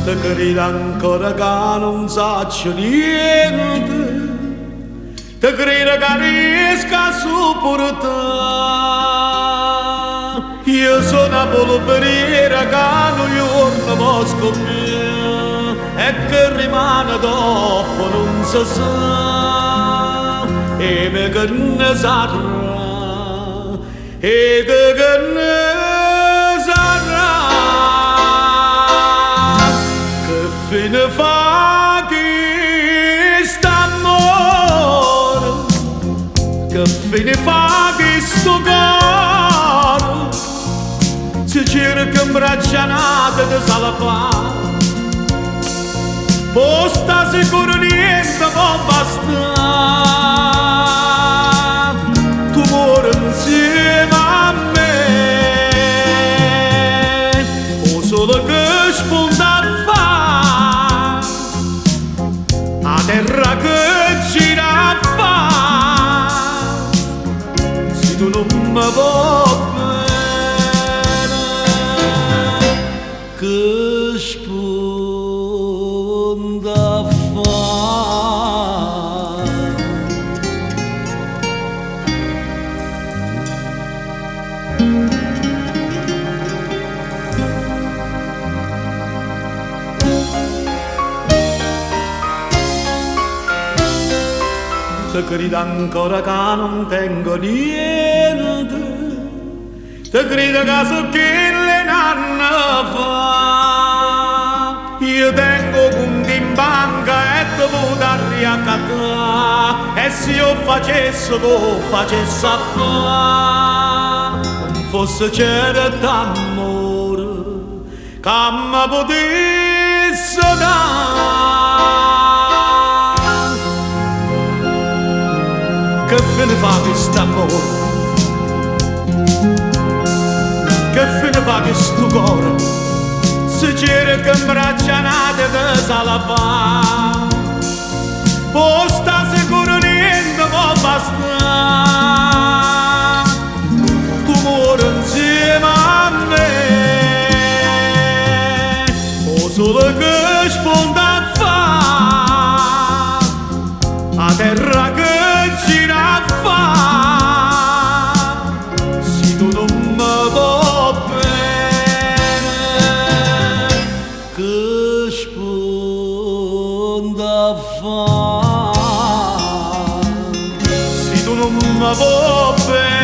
Te credo ancora che non saccio niente, te credo che riesca a sopportare. Io sono una polveriera che non giorno può scoprire e che rimane dopo non si sa. E me che ne sarà, e te che ne sarà. Che fine fa chi st'amore, che fine fa chi sto cuore, si cerca in braccianate di salvare. Posta sicuro niente può bastare, tu muori insieme a me, o solo che spunta a fa, a terra che gira a fa, se tu non mi vuoi bene, che spunta a fa. Te credo ancora che non tengo niente, te credo che so che le nanne fa. Io tengo conti in banca e te potrò riaccattare, e se io facesse tu facesse a fa, non fosse certo amore che mi potesse dare. Che fine fa questo amore, che fine fa questo cuore, se cerca in braccianate di salvare. Posta sicuro niente può bastare, tu muori insieme a me, o solo che spunta a fa, a terra che gira a fa, se tu non mi vuoi bene, che spunta a fa, se tu non mi vuoi bene.